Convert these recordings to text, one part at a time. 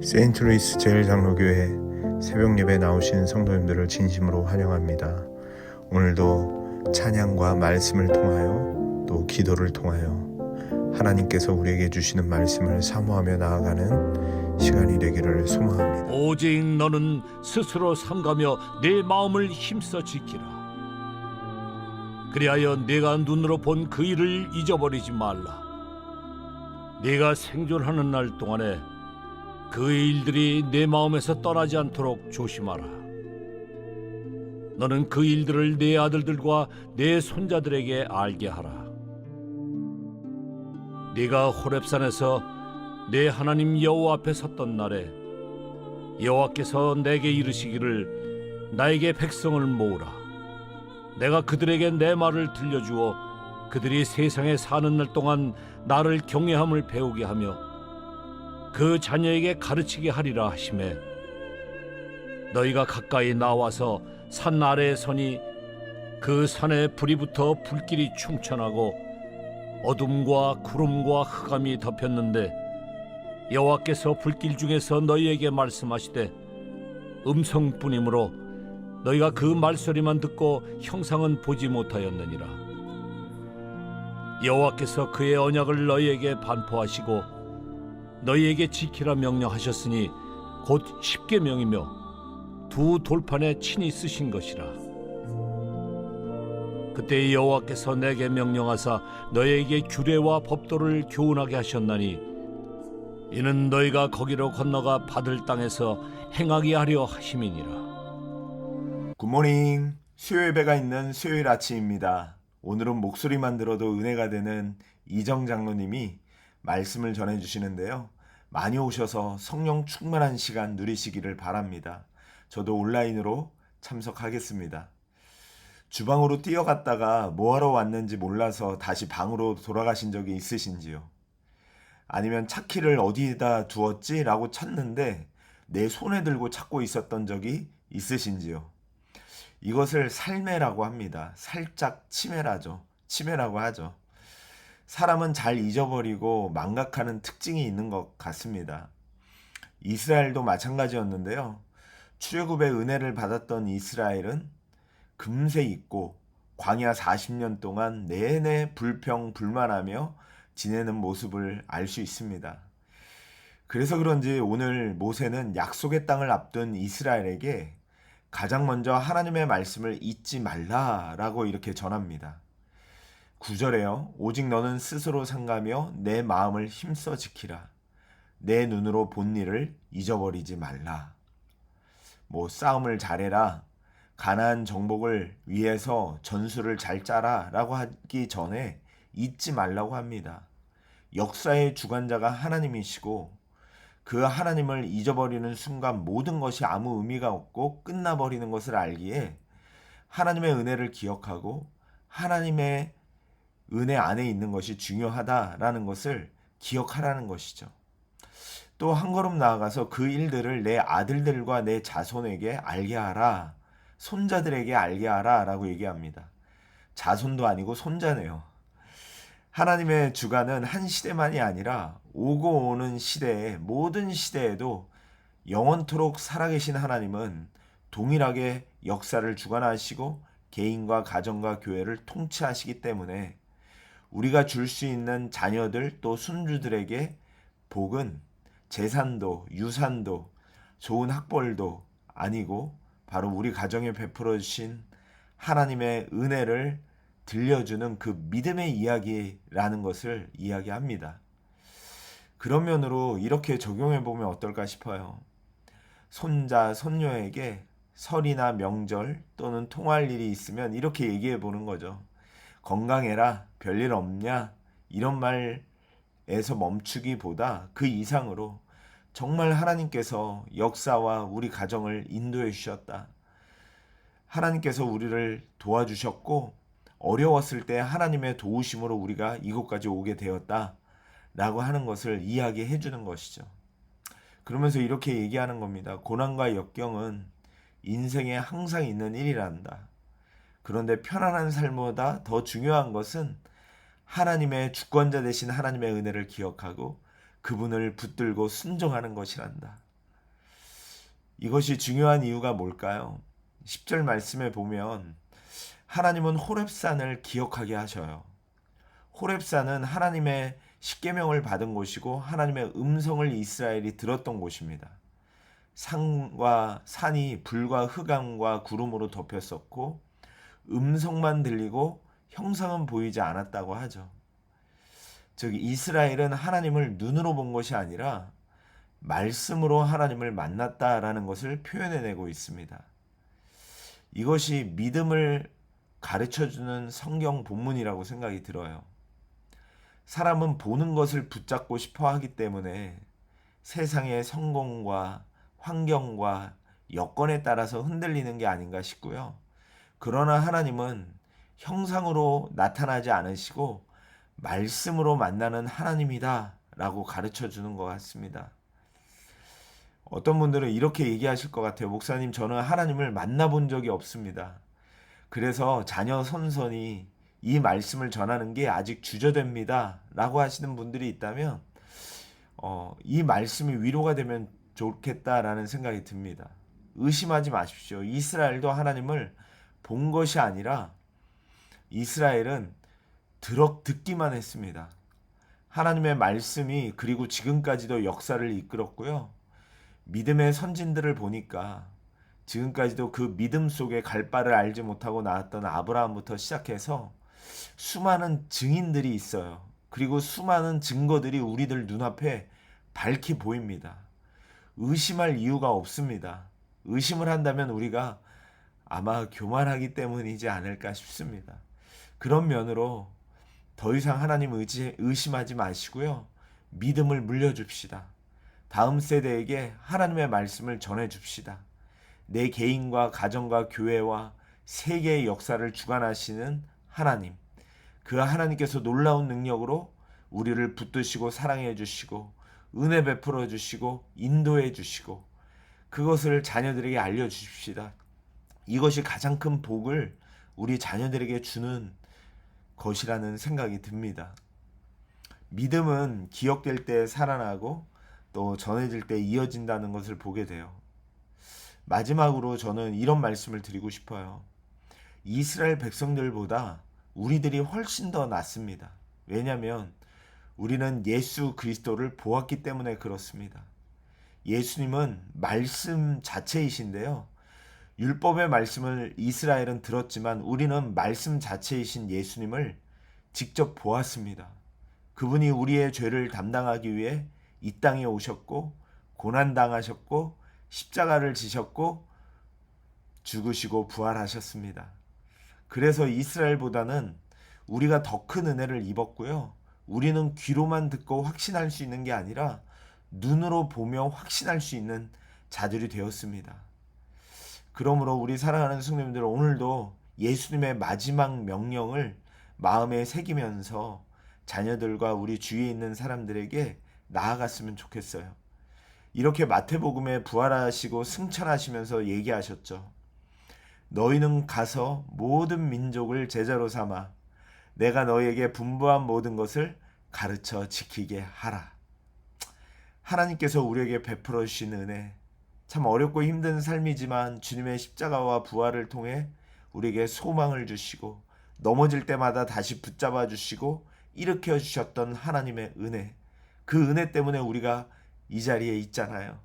세인트루이스 제일장로교회 새벽예배 나오신 성도님들을 진심으로 환영합니다. 오늘도 찬양과 말씀을 통하여 또 기도를 통하여 하나님께서 우리에게 주시는 말씀을 사모하며 나아가는 시간이 되기를 소망합니다. 오직 너는 스스로 삼가며 내 마음을 힘써 지키라. 그리하여 내가 눈으로 본 그 일을 잊어버리지 말라. 네가 생존하는 날 동안에 그 일들이 내 마음에서 떠나지 않도록 조심하라. 너는 그 일들을 내 아들들과 내 손자들에게 알게 하라. 네가 호렙산에서 내 하나님 여호와 앞에 섰던 날에 여호와께서 내게 이르시기를 나에게 백성을 모으라. 내가 그들에게 내 말을 들려주어 그들이 세상에 사는 날 동안 나를 경외함을 배우게 하며 그 자녀에게 가르치게 하리라 하시매, 너희가 가까이 나와서 산 아래에 서니 그 산에 불이 붙어 불길이 충천하고 어둠과 구름과 흑암이 덮였는데 여호와께서 불길 중에서 너희에게 말씀하시되 음성뿐이므로 너희가 그 말소리만 듣고 형상은 보지 못하였느니라. 여호와께서 그의 언약을 너희에게 반포하시고 너희에게 지키라 명령하셨으니 곧 십계명이며 두 돌판에 친히 쓰신 것이라. 그때 여호와께서 내게 명령하사 너희에게 규례와 법도를 교훈하게 하셨나니 이는 너희가 거기로 건너가 받을 땅에서 행하게 하려 하심이니라. 굿모닝. 수요 예배가 있는 수요일 아침입니다. 오늘은 목소리만 들어도 은혜가 되는 이정 장로님이 말씀을 전해주시는데요. 많이 오셔서 성령 충만한 시간 누리시기를 바랍니다. 저도 온라인으로 참석하겠습니다. 주방으로 뛰어갔다가 뭐하러 왔는지 몰라서 다시 방으로 돌아가신 적이 있으신지요? 아니면 차키를 어디에다 두었지? 라고 찾는데 내 손에 들고 찾고 있었던 적이 있으신지요? 이것을 살매라고 합니다. 살짝 치매라고 하죠. 사람은 잘 잊어버리고 망각하는 특징이 있는 것 같습니다. 이스라엘도 마찬가지였는데요. 출애굽의 은혜를 받았던 이스라엘은 금세 잊고 광야 40년 동안 내내 불평불만하며 지내는 모습을 알 수 있습니다. 그래서 그런지 오늘 모세는 약속의 땅을 앞둔 이스라엘에게 가장 먼저 하나님의 말씀을 잊지 말라라고 이렇게 전합니다. 9절에요. 오직 너는 스스로 삼가며 내 마음을 힘써 지키라. 내 눈으로 본 일을 잊어버리지 말라. 싸움을 잘해라. 가나안 정복을 위해서 전술을 잘 짜라 라고 하기 전에 잊지 말라고 합니다. 역사의 주관자가 하나님이시고 그 하나님을 잊어버리는 순간 모든 것이 아무 의미가 없고 끝나버리는 것을 알기에 하나님의 은혜를 기억하고 하나님의 은혜 안에 있는 것이 중요하다라는 것을 기억하라는 것이죠. 또 한 걸음 나아가서 그 일들을 내 아들들과 내 자손에게 알게 하라. 손자들에게 알게 하라 라고 얘기합니다. 자손도 아니고 손자네요. 하나님의 주관은 한 시대만이 아니라 오고 오는 시대에 모든 시대에도 영원토록 살아계신 하나님은 동일하게 역사를 주관하시고 개인과 가정과 교회를 통치하시기 때문에 우리가 줄 수 있는 자녀들 또 손주들에게 복은 재산도 유산도 좋은 학벌도 아니고 바로 우리 가정에 베풀어 주신 하나님의 은혜를 들려주는 그 믿음의 이야기라는 것을 이야기합니다. 그런 면으로 이렇게 적용해 보면 어떨까 싶어요. 손자, 손녀에게 설이나 명절 또는 통화할 일이 있으면 이렇게 얘기해 보는 거죠. 건강해라, 별일 없냐, 이런 말에서 멈추기보다 그 이상으로 정말 하나님께서 역사와 우리 가정을 인도해 주셨다. 하나님께서 우리를 도와주셨고 어려웠을 때 하나님의 도우심으로 우리가 이곳까지 오게 되었다 라고 하는 것을 이야기해 주는 것이죠. 그러면서 이렇게 얘기하는 겁니다. 고난과 역경은 인생에 항상 있는 일이란다. 그런데 편안한 삶보다 더 중요한 것은 하나님의 주권자 되신 하나님의 은혜를 기억하고 그분을 붙들고 순종하는 것이란다. 이것이 중요한 이유가 뭘까요? 10절 말씀에 보면 하나님은 호렙산을 기억하게 하셔요. 호렙산은 하나님의 십계명을 받은 곳이고 하나님의 음성을 이스라엘이 들었던 곳입니다. 산이 불과 흑암과 구름으로 덮였었고 음성만 들리고 형상은 보이지 않았다고 하죠. 즉 이스라엘은 하나님을 눈으로 본 것이 아니라 말씀으로 하나님을 만났다라는 것을 표현해내고 있습니다. 이것이 믿음을 가르쳐주는 성경 본문이라고 생각이 들어요. 사람은 보는 것을 붙잡고 싶어 하기 때문에 세상의 성공과 환경과 여건에 따라서 흔들리는 게 아닌가 싶고요. 그러나 하나님은 형상으로 나타나지 않으시고 말씀으로 만나는 하나님이다 라고 가르쳐 주는 것 같습니다. 어떤 분들은 이렇게 얘기하실 것 같아요. 목사님, 저는 하나님을 만나본 적이 없습니다. 그래서 자녀 손손이 이 말씀을 전하는 게 아직 주저됩니다 라고 하시는 분들이 있다면 이 말씀이 위로가 되면 좋겠다라는 생각이 듭니다. 의심하지 마십시오. 이스라엘도 하나님을 본 것이 아니라 이스라엘은 듣기만 했습니다. 하나님의 말씀이 그리고 지금까지도 역사를 이끌었고요. 믿음의 선진들을 보니까 지금까지도 그 믿음 속에 갈 바를 알지 못하고 나왔던 아브라함부터 시작해서 수많은 증인들이 있어요. 그리고 수많은 증거들이 우리들 눈앞에 밝히 보입니다. 의심할 이유가 없습니다. 의심을 한다면 우리가 아마 교만하기 때문이지 않을까 싶습니다. 그런 면으로 더 이상 하나님 의심하지 마시고요. 믿음을 물려줍시다. 다음 세대에게 하나님의 말씀을 전해줍시다. 내 개인과 가정과 교회와 세계의 역사를 주관하시는 하나님, 그 하나님께서 놀라운 능력으로 우리를 붙드시고 사랑해 주시고 은혜 베풀어 주시고 인도해 주시고 그것을 자녀들에게 알려주십시다. 이것이 가장 큰 복을 우리 자녀들에게 주는 것이라는 생각이 듭니다. 믿음은 기억될 때 살아나고 또 전해질 때 이어진다는 것을 보게 돼요. 마지막으로 저는 이런 말씀을 드리고 싶어요. 이스라엘 백성들보다 우리들이 훨씬 더 낫습니다. 왜냐하면 우리는 예수 그리스도를 보았기 때문에 그렇습니다. 예수님은 말씀 자체이신데요. 율법의 말씀을 이스라엘은 들었지만 우리는 말씀 자체이신 예수님을 직접 보았습니다. 그분이 우리의 죄를 담당하기 위해 이 땅에 오셨고 고난당하셨고 십자가를 지셨고 죽으시고 부활하셨습니다. 그래서 이스라엘보다는 우리가 더 큰 은혜를 입었고요. 우리는 귀로만 듣고 확신할 수 있는 게 아니라 눈으로 보며 확신할 수 있는 자들이 되었습니다. 그러므로 우리 사랑하는 성도님들, 오늘도 예수님의 마지막 명령을 마음에 새기면서 자녀들과 우리 주위에 있는 사람들에게 나아갔으면 좋겠어요. 이렇게 마태복음에 부활하시고 승천하시면서 얘기하셨죠. 너희는 가서 모든 민족을 제자로 삼아 내가 너희에게 분부한 모든 것을 가르쳐 지키게 하라. 하나님께서 우리에게 베풀어 주신 은혜, 참 어렵고 힘든 삶이지만 주님의 십자가와 부활을 통해 우리에게 소망을 주시고 넘어질 때마다 다시 붙잡아 주시고 일으켜 주셨던 하나님의 은혜, 그 은혜 때문에 우리가 이 자리에 있잖아요.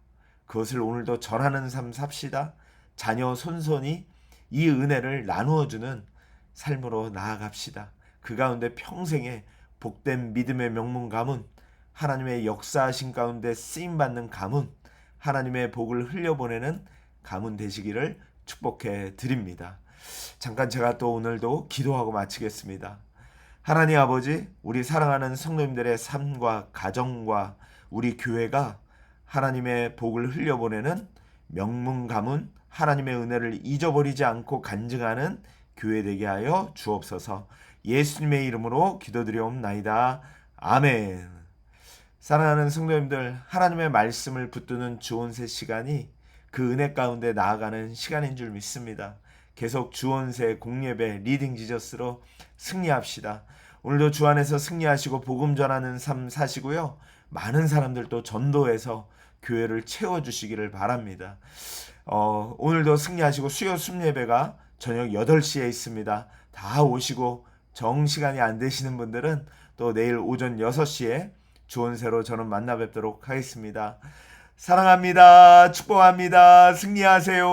그것을 오늘도 전하는 삶 삽시다. 자녀 손손이 이 은혜를 나누어 주는 삶으로 나아갑시다. 그 가운데 평생에 복된 믿음의 명문 가문, 하나님의 역사하신 가운데 쓰임받는 가문, 하나님의 복을 흘려보내는 가문 되시기를 축복해 드립니다. 잠깐 제가 또 오늘도 기도하고 마치겠습니다. 하나님 아버지, 우리 사랑하는 성도님들의 삶과 가정과 우리 교회가 하나님의 복을 흘려보내는 명문 가문, 하나님의 은혜를 잊어버리지 않고 간증하는 교회 되게 하여 주옵소서. 예수님의 이름으로 기도드리옵나이다. 아멘. 사랑하는 성도님들, 하나님의 말씀을 붙드는 주온세 시간이 그 은혜 가운데 나아가는 시간인 줄 믿습니다. 계속 주온세 공예배 리딩 지저스로 승리합시다. 오늘도 주 안에서 승리하시고 복음 전하는 삶 사시고요. 많은 사람들 또 전도해서 교회를 채워주시기를 바랍니다. 오늘도 승리하시고 수요 순예배가 저녁 8시에 있습니다. 다 오시고 정시간이 안 되시는 분들은 또 내일 오전 6시에 주원새로 저는 만나 뵙도록 하겠습니다. 사랑합니다. 축복합니다. 승리하세요.